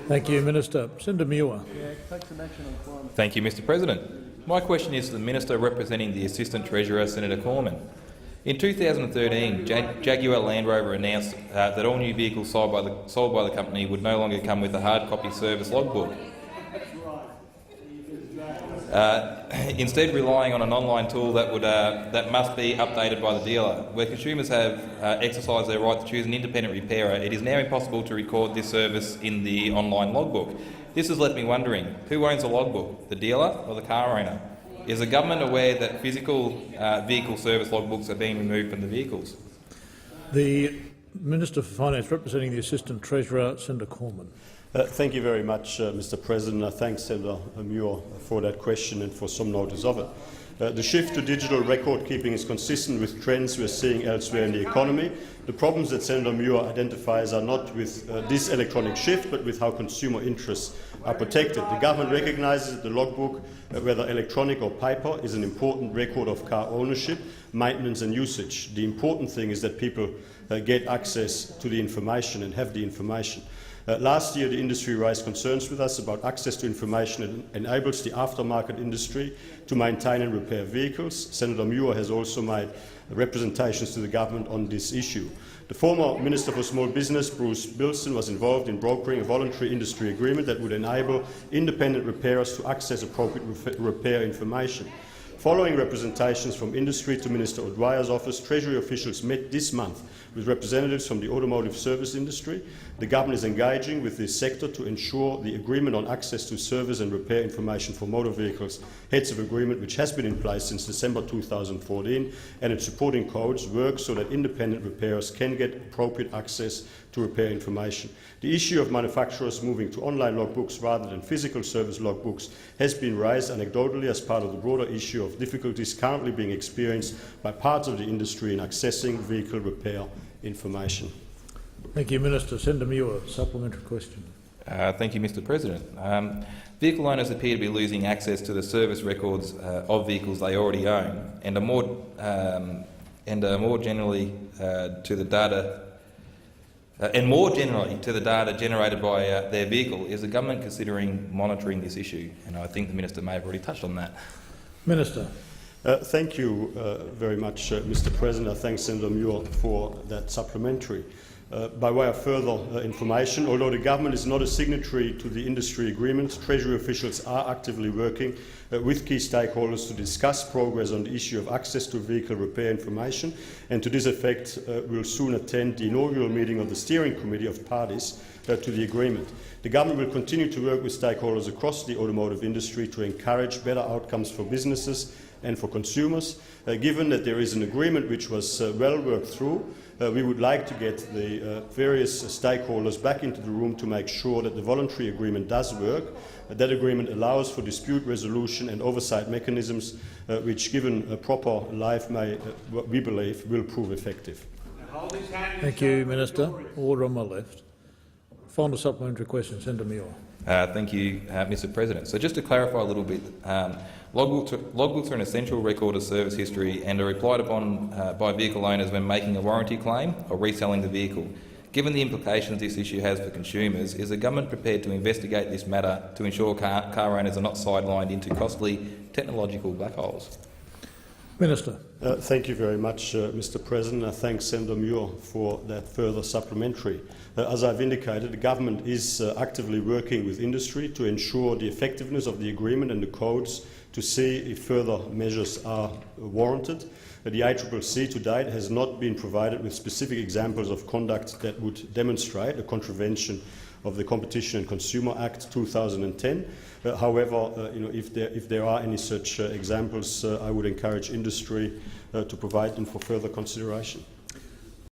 Thank you, Minister. Senator Muir. Thank you, Mr President. My question is to the Minister representing the Assistant Treasurer, Senator Cormann. In 2013, Jaguar Land Rover announced that all new vehicles sold by the company would no longer come with a hard copy service logbook, instead relying on an online tool that must be updated by the dealer. Where consumers have exercised their right to choose an independent repairer, it is now impossible to record this service in the online logbook. This has left me wondering, who owns the logbook, the dealer or the car owner? Is the government aware that physical vehicle service logbooks are being removed from the vehicles? The Minister for Finance representing the Assistant Treasurer, Senator Cormann. Thank you very much, Mr President. I thank Senator Muir for that question and for some notice of it. The shift to digital record keeping is consistent with trends we are seeing elsewhere in the economy. The problems that Senator Muir identifies are not with this electronic shift, but with how consumer interests are protected. The government recognises that the logbook, whether electronic or paper, is an important record of car ownership, maintenance and usage. The important thing is that people get access to the information and have the information. Last year, the industry raised concerns with us about access to information that enables the aftermarket industry to maintain and repair vehicles. Senator Muir has also made representations to the government on this issue. The former Minister for Small Business, Bruce Bilson, was involved in brokering a voluntary industry agreement that would enable independent repairers to access appropriate repair information. Following representations from industry to Minister O'Dwyer's office, Treasury officials met this month with representatives from the automotive service industry. The government is engaging with this sector to ensure the agreement on access to service and repair information for motor vehicles, heads of agreement which has been in place since December 2014, and its supporting codes work so that independent repairers can get appropriate access to repair information. The issue of manufacturers moving to online logbooks rather than physical service logbooks has been raised anecdotally as part of the broader issue of difficulties currently being experienced by parts of the industry in accessing vehicle repair information. Thank you, Minister. Senator Muir, supplementary question. Thank you, Mr President. Vehicle owners appear to be losing access to the service records of vehicles they already own, and more generally to the data. More generally to the data generated by their vehicle. Is the government considering monitoring this issue? And I think the Minister may have already touched on that. Minister. Thank you very much, Mr President. I thank Senator Muir for that supplementary. By way of further information, although the government is not a signatory to the industry agreement, Treasury officials are actively working with key stakeholders to discuss progress on the issue of access to vehicle repair information, and to this effect will soon attend the inaugural meeting of the Steering Committee of Parties to the agreement. The government will continue to work with stakeholders across the automotive industry to encourage better outcomes for businesses and for consumers. Given that there is an agreement which was well worked through, we would like to get the various stakeholders back into the room to make sure that the voluntary agreement does work. That agreement allows for dispute resolution and oversight mechanisms which, given a proper life, we believe will prove effective. Thank you, Minister. Order on my left. Final supplementary question, Senator Muir. Thank you, Mr President. So just to clarify a little bit, logbooks are an essential record of service history and are relied upon by vehicle owners when making a warranty claim or reselling the vehicle. Given the implications this issue has for consumers, is the government prepared to investigate this matter to ensure car owners are not sidelined into costly technological black holes? Minister. Thank you very much, Mr President. I thank Senator Muir for that further supplementary. As I've indicated, the government is actively working with industry to ensure the effectiveness of the agreement and the codes to see if further measures are warranted. The ACCC to date has not been provided with specific examples of conduct that would demonstrate a contravention of the Competition and Consumer Act 2010. However, if there are any such examples, I would encourage industry to provide them for further consideration.